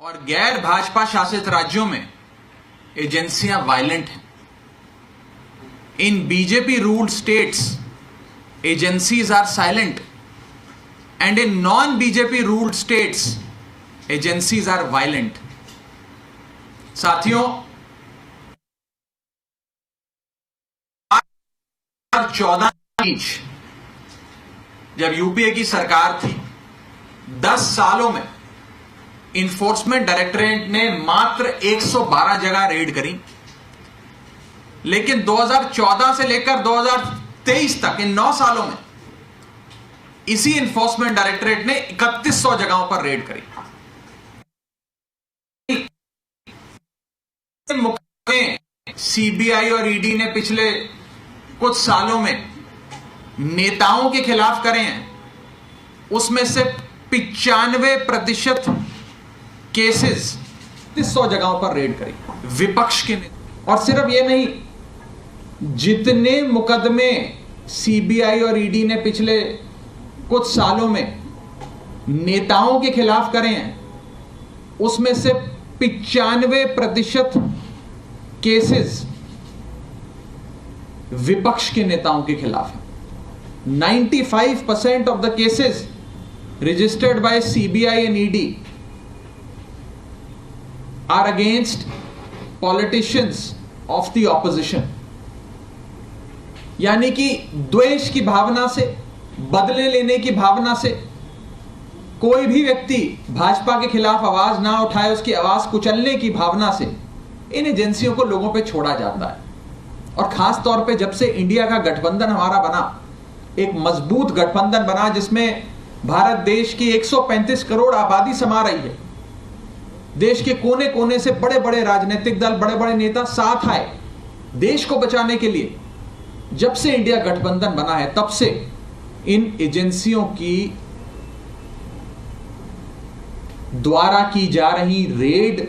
और गैर भाजपा शासित राज्यों में एजेंसियां वायलेंट हैं। In BJP ruled states agencies are silent and in non BJP ruled states agencies are violent. साथियों, 2014 जब यूपीए की सरकार थी, 10 सालों में इन्फोर्समेंट डायरेक्टरेट ने मात्र 112 जगह रेड करी, लेकिन 2014 से लेकर 2023 तक इन 9 सालों में इसी इन्फोर्समेंट डायरेक्टरेट ने 3100 जगहों पर रेड करी। सीबीआई और ईडी ने पिछले कुछ सालों में नेताओं के खिलाफ करे हैं, उसमें से 95% केसेस 100 जगहों पर रेड करी विपक्ष के नेता। और सिर्फ ये नहीं, जितने मुकदमे सीबीआई और ईडी ने पिछले कुछ सालों में नेताओं के खिलाफ करे हैं, उसमें से 95% केसेस विपक्ष के नेताओं के खिलाफ है। 95% of the cases registered by CBI and ED are against politicians of the opposition। यानी कि द्वेष की भावना से, बदले लेने की भावना से कोई भी व्यक्ति भाजपा के खिलाफ आवाज ना उठाए, उसकी आवाज कुचलने की भावना से इन एजेंसियों को लोगों पे छोड़ा जाता है। और खास तौर पे जब से इंडिया का गठबंधन हमारा बना, एक मजबूत गठबंधन बना जिसमें भारत देश की 135 करोड़ आबादी समा रही है, देश के कोने कोने से बड़े बड़े राजनीतिक दल, बड़े बड़े नेता साथ आए देश को बचाने के लिए। जब से इंडिया गठबंधन बना है, तब से इन एजेंसियों की द्वारा की जा रही रेड,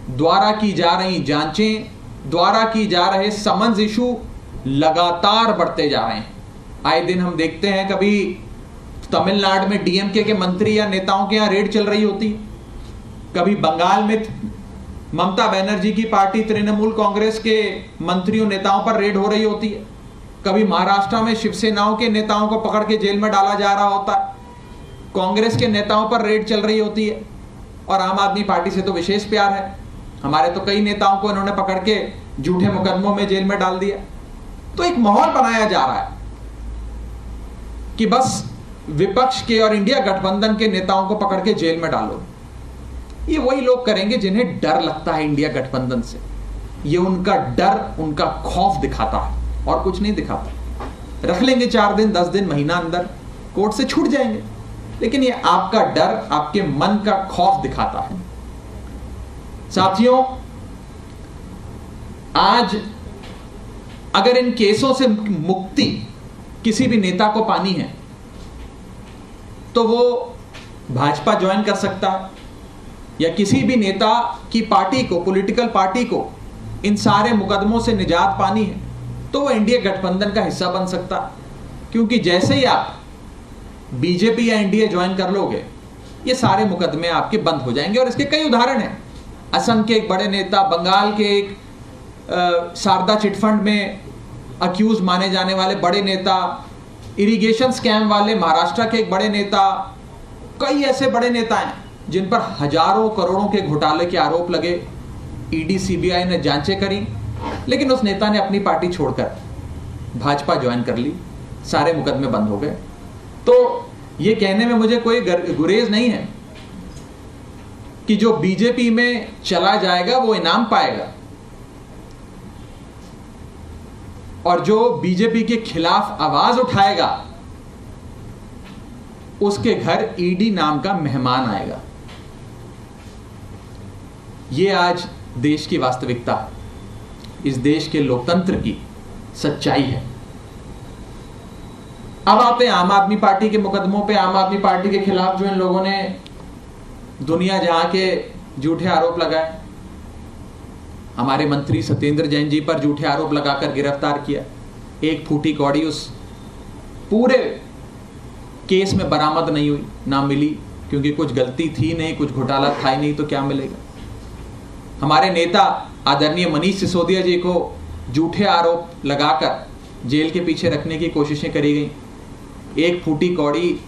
द्वारा की जा रही जांचें, द्वारा की जा रहे समन्स इशू लगातार बढ़ते जा रहे हैं। आए दिन हम देखते हैं, कभी तमिलनाडु में डीएमके के मंत्री या नेताओं के यहां रेड चल रही होती है, कभी बंगाल में ममता बनर्जी की पार्टी तृणमूल कांग्रेस के मंत्रियों नेताओं पर रेड हो रही होती है, कभी महाराष्ट्र में शिवसेनाओं के नेताओं को पकड़ के जेल में डाला जा रहा होता है, कांग्रेस के नेताओं पर रेड चल रही होती है। और आम आदमी पार्टी से तो विशेष प्यार है, हमारे तो कई नेताओं को इन्होंने पकड़ के झूठे मुकदमों में जेल में डाल दिया। तो एक माहौल बनाया जा रहा है कि बस विपक्ष के और इंडिया गठबंधन के नेताओं को पकड़ के जेल में डालो। ये वही लोग करेंगे जिन्हें डर लगता है इंडिया गठबंधन से। ये उनका डर, उनका खौफ दिखाता है और कुछ नहीं दिखाता। रख लेंगे 4 दिन, 10 दिन, महीना अंदर, कोर्ट से छूट जाएंगे, लेकिन ये आपका डर, आपके मन का खौफ दिखाता है। साथियों, आज अगर इन केसों से मुक्ति किसी भी नेता को पानी है, तो वो भाजपा ज्वाइन कर सकता है, या किसी भी नेता की पार्टी को, पॉलिटिकल पार्टी को इन सारे मुकदमों से निजात पानी है, तो वो इंडिया गठबंधन का हिस्सा बन सकता है। क्योंकि जैसे ही आप बीजेपी या एनडीए ज्वाइन कर लोगे, ये सारे मुकदमे आपके बंद हो जाएंगे। और इसके कई उदाहरण हैं। असम के एक बड़े नेता, बंगाल के एक शारदा चिटफंड में अक्यूज माने जाने वाले बड़े नेता, इरिगेशन स्कैम वाले महाराष्ट्र के एक बड़े नेता, कई ऐसे बड़े नेता हैं जिन पर हजारों करोड़ों के घोटाले के आरोप लगे। ईडी सीबीआई ने जांचें करी, लेकिन उस नेता ने अपनी पार्टी छोड़कर भाजपा ज्वाइन कर ली, सारे मुकदमे बंद हो गए। तो ये कहने में मुझे कोई गुरेज नहीं है कि जो बीजेपी में चला जाएगा वो इनाम पाएगा, और जो बीजेपी के खिलाफ आवाज उठाएगा उसके घर ईडी नाम का मेहमान आएगा। ये आज देश की वास्तविकता है, इस देश के लोकतंत्र की सच्चाई है। अब आते हैं आम आदमी पार्टी के मुकदमों पे। आम आदमी पार्टी के खिलाफ जो इन लोगों ने दुनिया जहां के झूठे आरोप लगाए, हमारे मंत्री सत्येंद्र जैन जी पर झूठे आरोप लगाकर गिरफ्तार किया, एक फूटी कौड़ी उस पूरे केस में बरामद नहीं हुई, ना मिली, क्योंकि कुछ गलती थी नहीं, कुछ घोटाला था ही नहीं, तो क्या मिलेगा। हमारे नेता आदरणीय मनीष सिसोदिया जी को झूठे आरोप लगाकर जेल के पीछे रखने की कोशिशें करी गई। एक फूटी कौड़ी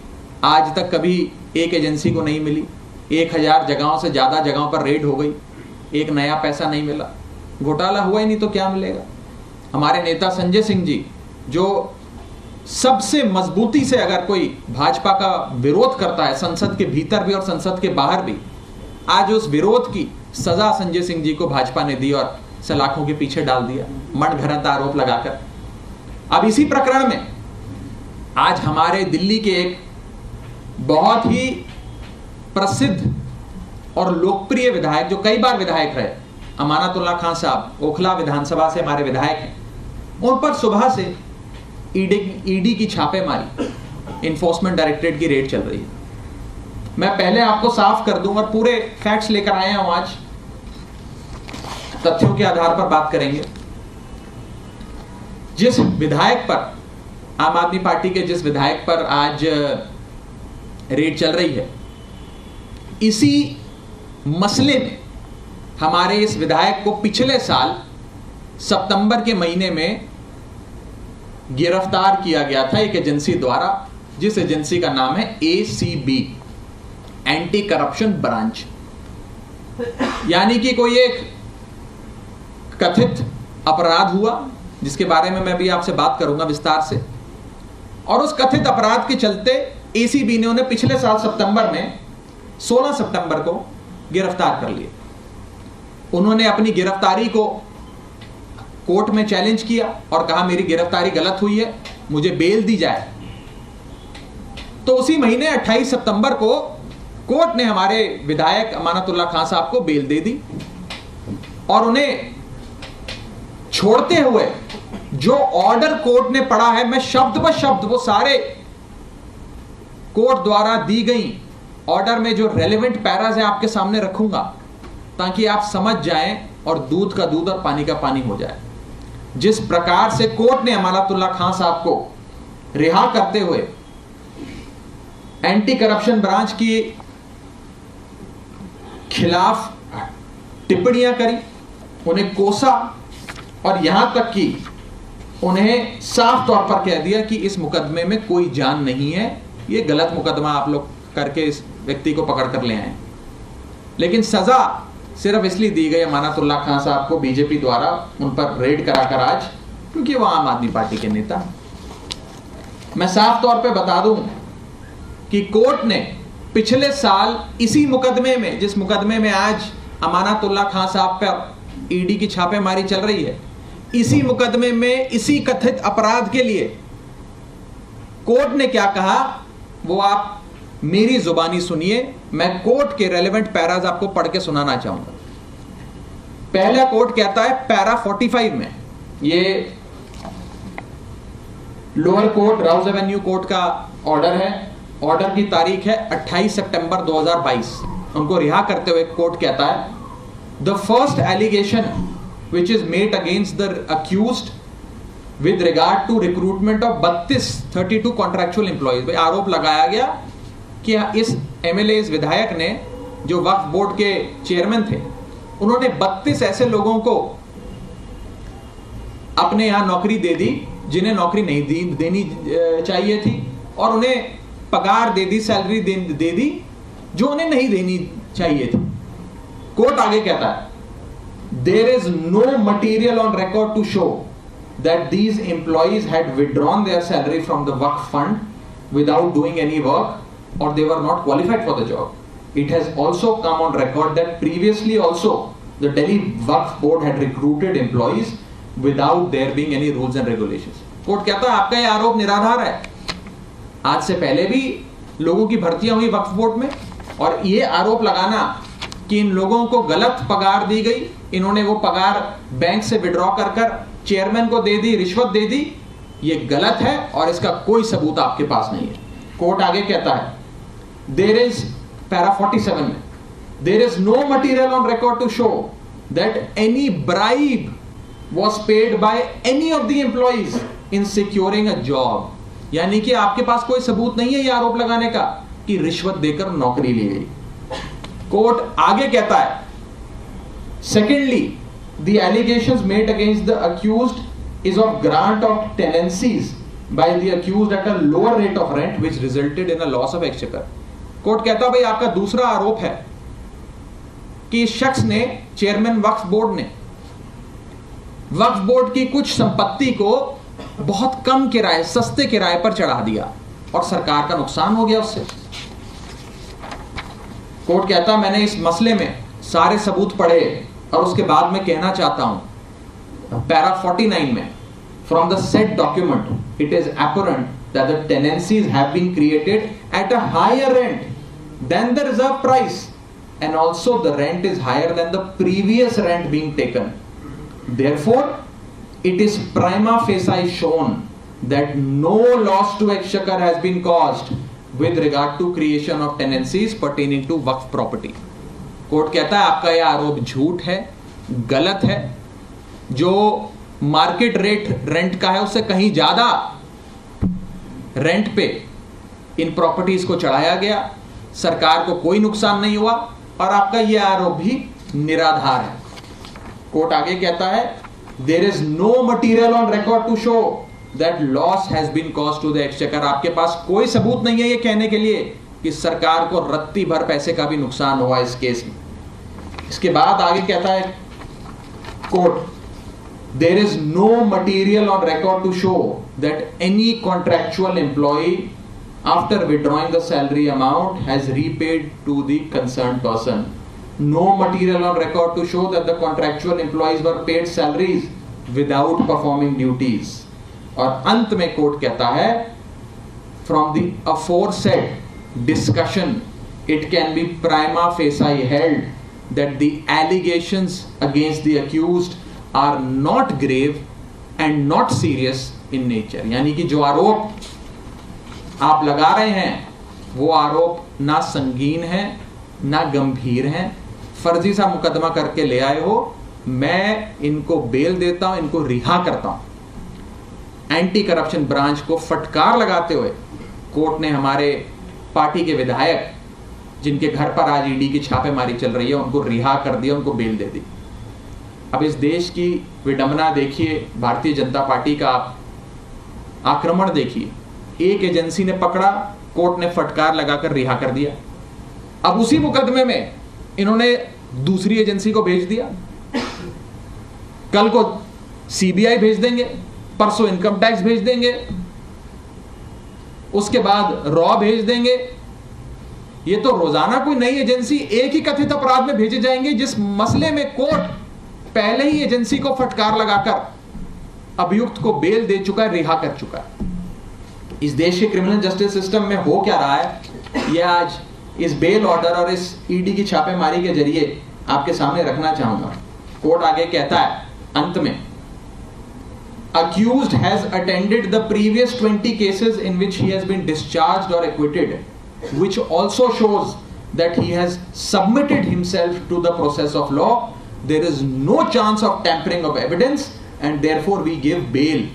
आज तक कभी एक एजेंसी को नहीं मिली। 1000 जगहों से ज़्यादा जगहों पर रेड हो गई, एक नया पैसा नहीं मिला, घोटाला हुआ ही नहीं तो क्या मिलेगा। हमारे नेता संजय सिंह जी, जो सबसे मजबूती से अगर कोई भाजपा का विरोध करता है संसद के भीतर भी और संसद के बाहर भी, आज उस विरोध की सजा संजय सिंह जी को भाजपा ने दी और सलाखों के पीछे डाल दिया मनगढ़ंत आरोप लगाकर। अब इसी प्रकरण में आज हमारे दिल्ली के एक बहुत ही प्रसिद्ध और लोकप्रिय विधायक, जो कई बार विधायक रहे, अमानतुल्लाह खान साहब, ओखला विधानसभा से हमारे विधायक हैं, उन पर सुबह से ईडी की छापेमारी, इन्फोर्समेंट डायरेक्टरेट की रेड चल रही है। मैं पहले आपको साफ कर दूं और पूरे फैक्ट्स लेकर आए हैं, आज तथ्यों के आधार पर बात करेंगे। जिस विधायक पर, आम आदमी पार्टी के जिस विधायक पर आज रेड चल रही है, इसी मसले में हमारे इस विधायक को पिछले साल सितंबर के महीने में गिरफ्तार किया गया था एक एजेंसी द्वारा, जिस एजेंसी का नाम है ACB, एंटी करप्शन ब्रांच। यानी कि कोई एक कथित अपराध हुआ जिसके बारे में मैं भी आपसे बात करूंगा विस्तार से, और उस कथित अपराध के चलते ACB ने उन्हें पिछले साल सितंबर में 16 सितंबर को गिरफ्तार कर लिया। उन्होंने अपनी गिरफ्तारी को कोर्ट में चैलेंज किया और कहा मेरी गिरफ्तारी गलत हुई है, मुझे बेल दी जाए। तो उसी महीने 28 सितंबर को कोर्ट ने हमारे विधायक अमानतुल्लाह खान साहब को बेल दे दी और उन्हें छोड़ते हुए जो ऑर्डर कोर्ट ने पढ़ा है, मैं शब्द ब शब्द वो सारे कोर्ट द्वारा दी गई ऑर्डर में जो रेलेवेंट पैराज है आपके सामने रखूंगा, ताकि आप समझ जाएं और दूध का दूध और पानी का पानी हो जाए। जिस प्रकार से कोर्ट ने अमानतुल्लाह खान साहब को रिहा करते हुए एंटी करप्शन ब्रांच की खिलाफ टिप्पणियां करी, उन्हें कोसा और यहां तक कि उन्हें साफ तौर पर कह दिया कि इस मुकदमे में कोई जान नहीं है, ये गलत मुकदमा आप लोग करके इस व्यक्ति को पकड़ कर ले आए। लेकिन सजा सिर्फ इसलिए दी गई अमानतुल्लाह खान साहब को बीजेपी द्वारा उन पर रेड कराकर आज, क्योंकि वो आम आदमी पार्टी के नेता। मैं साफ तौर पे बता दूं कि कोर्ट ने पिछले साल इसी मुकदमे में, जिस मुकदमे में आज अमानतुल्लाह खान साहब पर ईडी की छापेमारी चल रही है, इसी मुकदमे में इसी कथित अपराध के लिए कोर्ट ने क्या कहा वो आप मेरी जुबानी सुनिए। मैं कोर्ट के रेलेवेंट पैराज आपको पढ़ के सुनाना चाहूंगा। पहला कोर्ट कहता है पैरा 45 में, ये lower court Rouse Avenue court का ऑर्डर है, ऑर्डर की तारीख है 28 सितंबर 2022। उनको रिहा करते हुए कोर्ट कहता है the first allegation which is made against the accused with regard to recruitment of 32 contractual employees। भाई आरोप लगाया गया कि इस MLA, इस विधायक ने, जो वक्फ बोर्ड के चेयरमैन थे, उन्होंने 32 ऐसे लोगों को अपने यहां नौकरी दे दी जिन्हें नौकरी नहीं देनी चाहिए थी, और उन्हें पगार दे दी, सैलरी दे दी जो उन्हें नहीं देनी चाहिए थी। कोर्ट आगे कहता है there is no material on record to show that these employees had withdrawn their salary from the Waqf fund without doing any work or they were not qualified for the job. It has also come on record that previously also the Delhi Waqf board had recruited employees without there being any rules and regulations. Court कहता है आपका ये आरोप निराधार है। आज से पहले भी लोगों की भर्तियां हुई वक्फ बोर्ड में, और ये आरोप लगाना कि इन लोगों को गलत पगार दी गई, इन्होंने वो पगार बैंक से विड्रॉ कर चेयरमैन को दे दी, रिश्वत दे दी, ये गलत है और इसका कोई सबूत आपके पास नहीं है। कोर्ट आगे कहता है देयर इज पैरा 47 में there is no material on record to show that any bribe was paid by any of the employees in securing a job। यानी कि आपके पास कोई सबूत नहीं है ये आरोप लगाने का की रिश्वत देकर नौकरी ली गई। कोर्ट आगे कहता है, secondly the allegations made against the accused is of grant of tenancies by the accused at a lower rate of rent which resulted in a loss of exchequer. Court कहता है भाई आपका दूसरा आरोप है कि इस शख्स ने, चेयरमैन वक्फ बोर्ड ने, वक्फ बोर्ड की कुछ संपत्ति को बहुत कम किराए, सस्ते किराए पर चढ़ा दिया और सरकार का नुकसान हो गया उससे। कोर्ट कहता है मैंने इस मसले में सारे सबूत पढ़े और उसके बाद में कहना चाहता हूं, पैरा 49 में, from the set document it is apparent that the tenancies have been created at a higher rent than the reserve price and also the rent is higher than the previous rent being taken. Therefore, it is prima facie shown that no loss to exchequer has been caused with regard to creation of tenancies pertaining to Waqf property. Court कहता है आपका यह आरोप झूठ है, गलत है। जो मार्केट रेट रेंट का है उससे कहीं ज्यादा रेंट पे इन प्रॉपर्टीज को चढ़ाया गया, सरकार को कोई नुकसान नहीं हुआ और आपका यह आरोप भी निराधार है। कोर्ट आगे कहता है there is no material on record to show that loss has been caused to the exchequer. आपके पास कोई सबूत नहीं है ये कहने के लिए कि सरकार को रत्ती भर पैसे का भी नुकसान हुआ इस केस में। इसके बाद आगे कहता है court there is no material on record to show that any contractual employ after withdrawing the salary amount has repaid to the concerned person. No material on record to show that the contractual employees were paid salaries without performing duties. और अंत में court कहता है from the aforesaid discussion it can be prima facie held that the allegations against the accused are not grave and not serious in nature. यानी कि जो आरोप आप लगा रहे हैं वो आरोप ना संगीन है ना गंभीर है, फर्जी सा मुकदमा करके ले आए हो, मैं इनको बेल देता हूं, इनको रिहा करता हूं। एंटी करप्शन ब्रांच को फटकार लगाते हुए कोर्ट ने हमारे पार्टी के विधायक जिनके घर पर आज ईडी की छापेमारी चल रही है उनको रिहा कर दिया, उनको बेल दे दी। अब इस देश की विडंबना देखिए, भारतीय जनता पार्टी का आक्रमण देखिए। एक एजेंसी ने पकड़ा, कोर्ट ने फटकार लगाकर रिहा कर दिया। अब उसी मुकदमे में इन्होंने दूसरी एजेंसी को भेज दिया, कल को सीबीआई भेज देंगे, परसों इनकम टैक्स भेज देंगे, उसके बाद रॉ भेज देंगे। ये तो रोजाना कोई नई एजेंसी एक ही कथित अपराध में भेजे जाएंगे जिस मसले में कोर्ट पहले ही एजेंसी को फटकार लगाकर अभियुक्त को बेल दे चुका है, रिहा कर चुका है। इस देश के क्रिमिनल जस्टिस सिस्टम में हो क्या रहा है यह आज इस बेल ऑर्डर और इस ईडी की छापेमारी के जरिए आपके सामने रखना चाहूंगा। कोर्ट आगे कहता है अंत में, accused has attended the previous 20 cases in which he has been discharged or acquitted, which also shows that he has submitted himself to the process of law. There is no chance of tampering of evidence and therefore we give bail